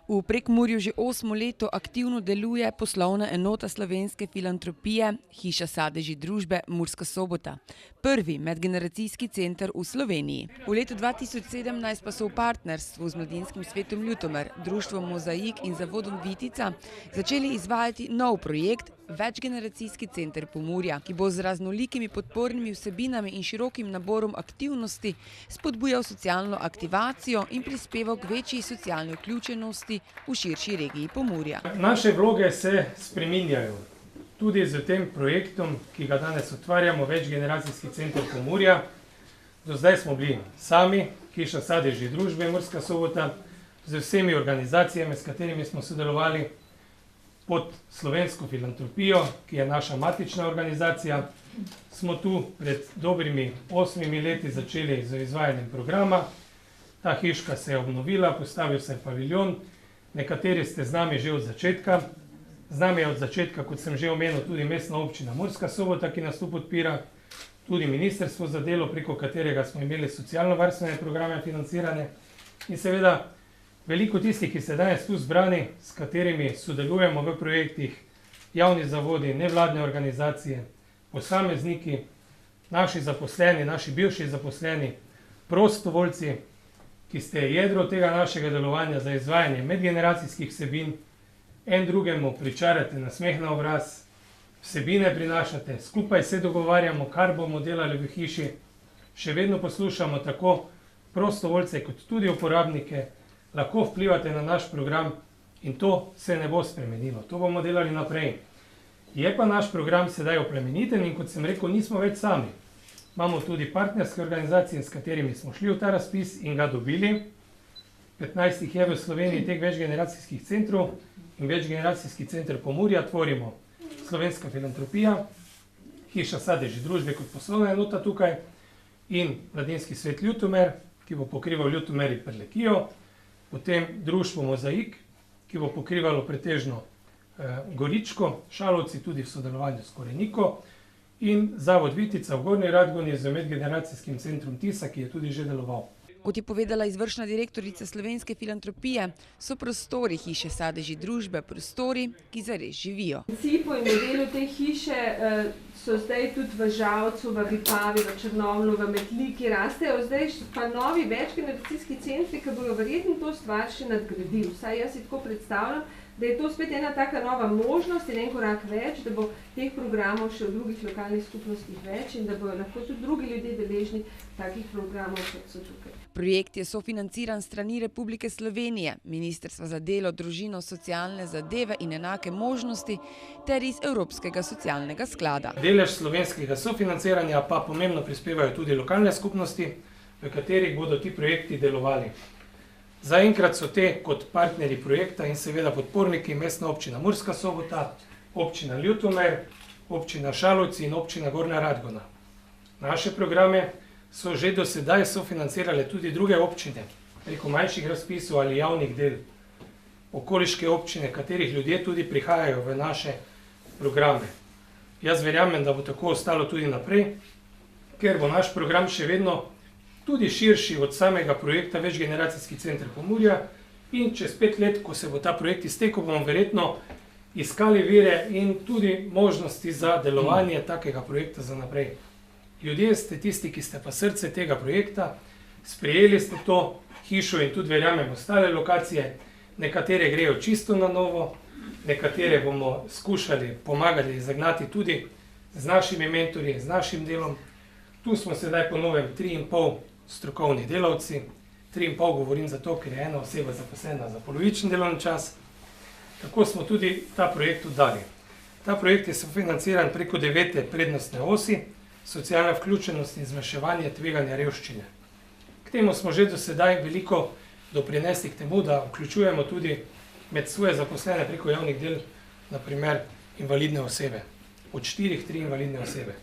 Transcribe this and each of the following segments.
V Prekmurju že 8 leto aktivno deluje poslovna enota slovenske filantropije Hiša sadeži družbe Murska Sobota, prvi medgeneracijski center v Sloveniji. V letu 2017 pa so v partnerstvu z Mladinskim svetom Ljutomer, društvom Mozaik in zavodom Vitica začeli izvajati nov projekt Večgeneracijski center Pomurja, ki bo z raznolikimi podpornimi vsebinami in širokim naborom aktivnosti spodbujal socialno aktivacijo in prispeval k večji socialni vključenosti v širši regiji Pomurja. Naše vloge se spreminjajo. Tudi z tem projektom, ki ga danes otvarjamo, Večgeneracijski center Pomurja. Do zdaj smo bili sami, Hiša sadeži družbe Murska Sobota, z vsemi organizacijami, s katerimi smo sodelovali pod slovensko filantropijo, ki je naša matična organizacija. Smo tu pred dobrimi 8 leti začeli z izvajanjem programa. Ta hiška se je obnovila, postavil se je paviljon. Nekateri ste z nami že od začetka. Z nami je od začetka, kot sem že omenil, tudi mestna občina Murska Sobota, ki nas tu podpira, tudi Ministrstvo za delo, preko katerega smo imeli socialno-varstvene programe financirane, in seveda veliko tistih, ki ste danes tu zbrani, s katerimi sodelujemo v projektih, javni zavodi, nevladne organizacije, posamezniki, naši zaposleni, naši bivši zaposleni, prostovoljci, ki ste jedro tega našega delovanja za izvajanje medgeneracijskih vsebin, en drugemu pričarate nasmeh na obraz, vsebine prinašate, skupaj se dogovarjamo, kar bomo delali v hiši, še vedno poslušamo tako prostovoljce kot tudi uporabnike, lahko vplivate na naš program in to se ne bo spremenilo. To bomo delali naprej. Je pa naš program sedaj oplemeniten in kot sem rekel, nismo več sami. Imamo tudi partnerske organizacije, s katerimi smo šli v ta razpis in ga dobili. 15 jih je v Sloveniji teh večgeneracijskih centrov in Večgeneracijski center Pomurja tvorimo Slovenska filantropija, Hiša sadeži družbe kot poslovna enota tukaj in Mladinski svet Ljutomer, ki bo pokrival Ljutomer in Prlekijo, potem društvo Mozaik, ki bo pokrivalo pretežno Goričko, Šalovci tudi v sodelovanju s Koreniko, in zavod Vitica v Gornji Radgoni z medgeneracijskim centrom Tisa, ki je tudi že deloval. Kot je povedala izvršna direktorica slovenske filantropije, so prostori Hiše sadeži družbe prostori, ki zares živijo. Principu in modelu te hiše so zdaj tudi v Žalcu, v Vipavi, v Črnomlju, v Metliki rastejo zdaj pa novi večgeneracijski centri, ki bodo verjetno to stvar še nadgradili. Vsaj jaz si tako predstavljam, da je to spet ena taka nova možnost in en korak več, da bo teh programov še v drugih lokalnih skupnostih več in da bodo lahko tudi drugi ljudje deležni takih programov, kot so tukaj. Projekt je sofinanciran strani Republike Slovenije, Ministrstva za delo, družino, socialne zadeve in enake možnosti ter iz Evropskega socialnega sklada. Delež slovenskega sofinanciranja pa pomembno prispevajo tudi lokalne skupnosti, v katerih bodo ti projekti delovali. Zaenkrat so te kot partnerji projekta in seveda podporniki mestna občina Murska Sobota, občina Ljutomer, občina Šalovci in občina Gornja Radgona. Naše programe so že do sedaj sofinancirale tudi druge občine, preko manjših razpisov ali javnih del. Okoliške občine, katerih ljudje tudi prihajajo v naše programe. Jaz verjamem, da bo tako ostalo tudi naprej, ker bo naš program še vedno tudi širši od samega projekta Večgeneracijski center Pomurja in čez 5 let, ko se bo ta projekt iztekel, bomo verjetno iskali vire in tudi možnosti za delovanje takega projekta za naprej. Ljudje ste tisti, ki ste pa srce tega projekta, sprejeli ste to hišo in tudi verjamem ostale lokacije, nekatere grejo čisto na novo, nekatere bomo skušali pomagati zagnati tudi z našimi mentorji, z našim delom. Tu smo sedaj po novem 3,5 strokovni delavci, 3,5 govorim zato, ker je ena oseba zaposlena za polovični delovni čas. Tako smo tudi ta projekt oddali. Ta projekt je sofinanciran preko 9. prednostne osi, socialna vključenost in zmanjševanje tveganja revščine. K temu smo že do sedaj veliko doprinesli k temu, da vključujemo tudi med svoje zaposlene preko javnih del, naprimer invalidne osebe. Od 4 3 invalidne osebe.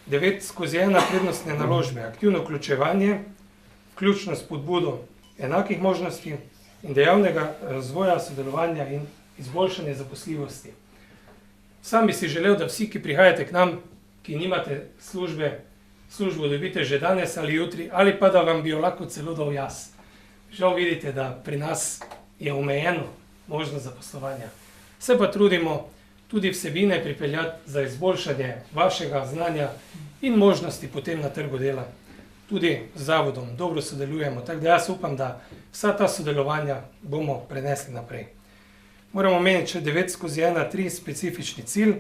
9/1 prednostne naložbe, aktivno vključevanje, vključno spodbudo enakih možnosti in dejavnega razvoja, sodelovanja in izboljšanje zaposljivosti. Sam bi si želel, da vsi, ki prihajate k nam, ki nimate službo dobite že danes ali jutri, ali pa da vam bi jo lahko celo dal jaz. Žal vidite, da pri nas je omejeno možnost zaposlovanja. Se pa trudimo tudi vsebine pripeljati za izboljšanje vašega znanja in možnosti potem na trgu dela. Tudi z zavodom dobro sodelujemo, tako da jaz upam, da vsa ta sodelovanja bomo prenesli naprej. Moramo omeniti še 9/1 specifični cilj,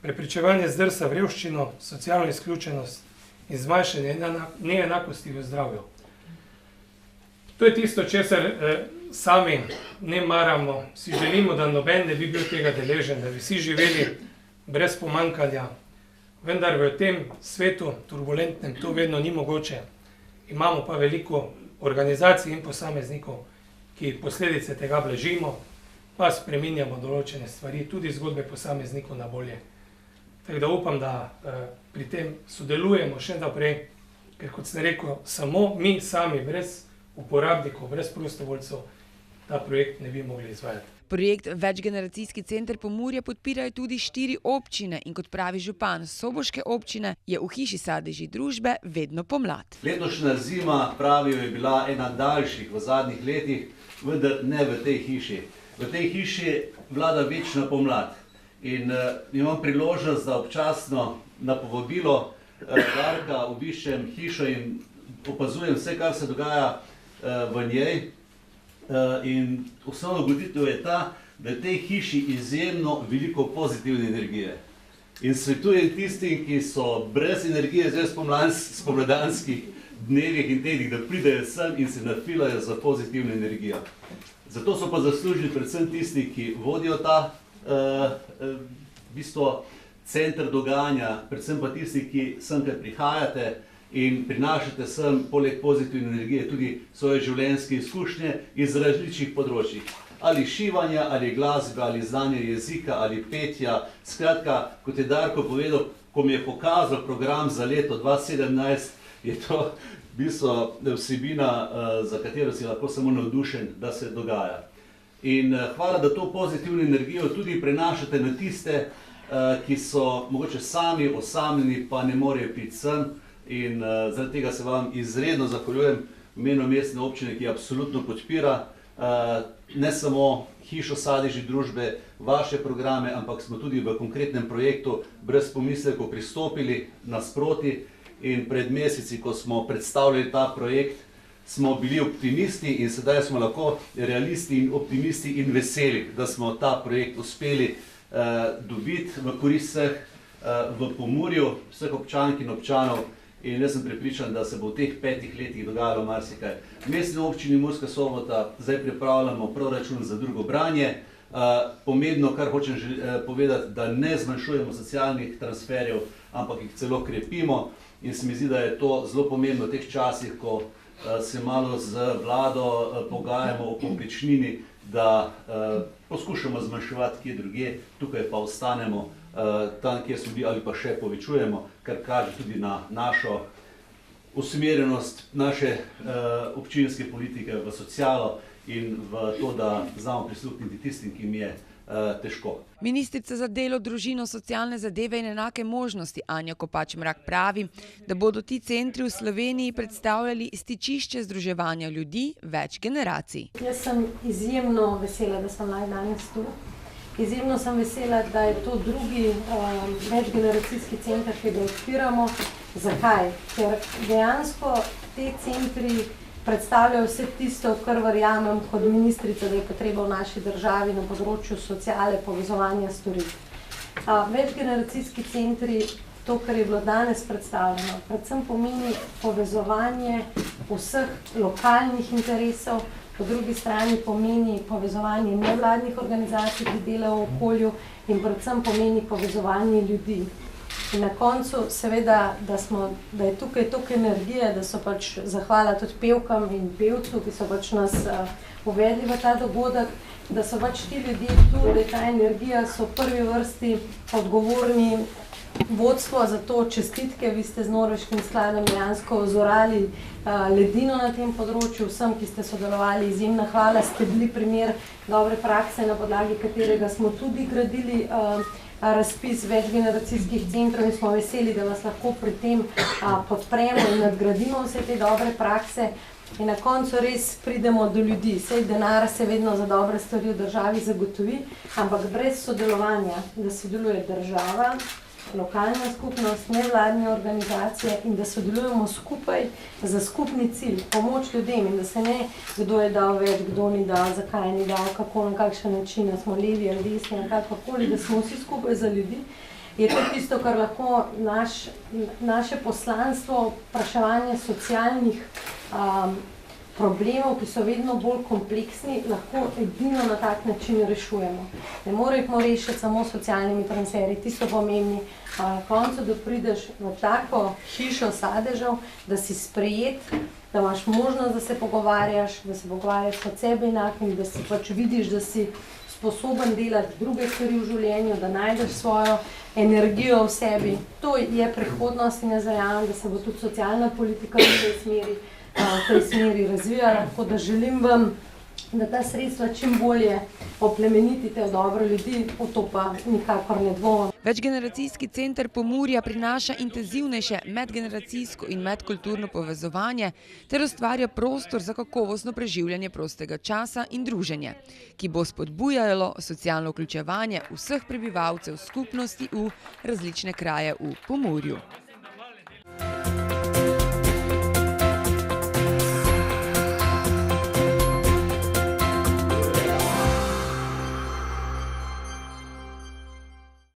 preprečevanje zdrsa v revščino, socialno izključenost in zmanjšanje neenakosti v zdravju. To je tisto, česar sami ne maramo, si želimo, da noben ne bi bil tega deležen, da bi vsi živeli brez pomanjkanja, vendar v tem svetu turbulentnem to vedno ni mogoče. Imamo pa veliko organizacij in posameznikov, ki posledice tega blažimo, pa spreminjamo določene stvari, tudi zgodbe posameznikov na bolje. Tako da upam, da pri tem sodelujemo še naprej, ker kot sem rekel, samo mi sami, brez uporabnikov, brez prostovoljcev, ta projekt ne bi mogli izvajati. Projekt Večgeneracijski center Pomurje podpirajo tudi 4 občine in kot pravi župan soboške občine, je v hiši Sadeži družbe vedno pomlad. Letošnja zima, pravijo, je bila ena daljših v zadnjih letih, vendar ne v tej hiši. V tej hiši vlada večna pomlad in imam priložnost, da občasno na povabilo Darka obiščem hišo in opazujem vse, kar se dogaja v njej. In osnovna ugotovitev je ta, da je v tej hiši izjemno veliko pozitivne energije. In svetujem tistim, ki so brez energije zdaj v spomladanskih dnevih in tednih, da pridejo sem in se nafilajo za pozitivno energijo. Zato so pa zaslužili predvsem tisti, ki vodijo ta center dogajanja, predvsem pa tisti, ki semkaj prihajate in prinašate sem poleg pozitivne energije tudi svoje življenjske izkušnje iz različnih področjih. Ali šivanja, ali glasbe, ali znanja jezika, ali petja. Skratka, kot je Darko povedal, ko mi je pokazal program za leto 2017, je to v bistvu vsebina, za katero si lahko samo navdušen, da se dogaja. In hvala, da to pozitivno energijo tudi prenašate na tiste, ki so mogoče sami osamljeni, pa ne morejo priti sem. In zaradi tega se vam izredno zahvaljujem v imenu mestne občine, ki absolutno podpira ne samo hišo Sadeži družbe, vaše programe, ampak smo tudi v konkretnem projektu brez pomislekov pristopili nasproti. In pred meseci, ko smo predstavljali ta projekt, smo bili optimisti in sedaj smo lahko realisti in optimisti in veseli, da smo ta projekt uspeli dobiti v korist vseh v Pomurju, vseh občank in občanov. In jaz sem prepričan, da se bo v teh 5 letih dogajalo marsikaj. V Mestni občini Murska Sobota zdaj pripravljamo proračun za drugo branje. Pomembno, kar hočem povedati, da ne zmanjšujemo socialnih transferjev, ampak jih celo krepimo. In se mi zdi, da je to zelo pomembno v teh časih, ko se malo z vlado pogajamo o povprečnini, da poskušamo zmanjševati kje drugje, tukaj pa ostanemo tam, kjer smo bili, ali pa še povečujemo, kar kaže tudi na našo usmerjenost naše občinske politike v socialo in v to, da znamo prisluhniti tistim, ki mi je težko. Ministrica za delo, družino, socialne zadeve in enake možnosti Anja Kopač Mrak pravi, da bodo ti centri v Sloveniji predstavljali stičišče združevanja ljudi več generacij. Jaz sem izjemno vesela, da sem danes tu. Izjemno sem vesela, da je to drugi večgeneracijski center, ki ga odpiramo. Zakaj? Ker dejansko te centri predstavljajo vse tisto, kar verjamem kot ministrica, da je potreba v naši državi na področju sociale, povezovanja storitev. Večgeneracijski centri, to, kar je bilo danes predstavljeno, predvsem pomeni povezovanje vseh lokalnih interesov, po drugi strani pomeni povezovanje nevladnih organizacij, ki delajo v okolju in predvsem pomeni povezovanje ljudi. In na koncu seveda, da je tukaj toliko energije, da so pač zahvala tudi pevkam in pevcu, ki so pač nas uvedli v ta dogodek, da so pač ti ljudje tu, da je ta energija, so v prvi vrsti odgovorni vodstvo za to, čestitke, vi ste z Norveškim skladom dejansko ozorali ledino na tem področju, vsem, ki ste sodelovali, izjemna hvala, ste bili primer dobre prakse, na podlagi katerega smo tudi gradili razpis večgeneracijskih centrov in smo veseli, da vas lahko pri tem podpremo in nadgradimo vse te dobre prakse. In na koncu res pridemo do ljudi. Sej denar se vedno za dobre stvari v državi zagotovi, ampak brez sodelovanja, da sodeluje država, lokalna skupnost, nevladne organizacije in da sodelujemo skupaj za skupni cilj, pomoč ljudem in da se ne kdo je dal več, kdo ni dal, zakaj ni dal, kako, na kakšen način, da smo levi ali desni, na kakorkoli, da smo vsi skupaj za ljudi, je to tisto, kar lahko naše poslanstvo, vprašanje socialnih problemov, ki so vedno bolj kompleksni, lahko edino na tak način rešujemo. Ne moremo rešiti samo socialnimi transferji, ti so pomembni. Na koncu, da prideš v tako hišo sadežev, da si sprejet, da imaš možnost, da se pogovarjaš od sebe enakim, da si pač vidiš, da si sposoben delati druge stvari v življenju, da najdeš svojo energijo v sebi. To je prihodnost in jaz verjamem, da se bo tudi socialna politika v tej smeri razvijala, tako da želim vam, da ta sredstva čim bolje oplemenitite v dobro ljudi, v to pa nikakor ne dvomim. Večgeneracijski center Pomurja prinaša intenzivnejše medgeneracijsko in medkulturno povezovanje ter ustvarja prostor za kakovostno preživljanje prostega časa in druženje, ki bo spodbujalo socialno vključevanje vseh prebivalcev skupnosti v različne kraje v Pomurju.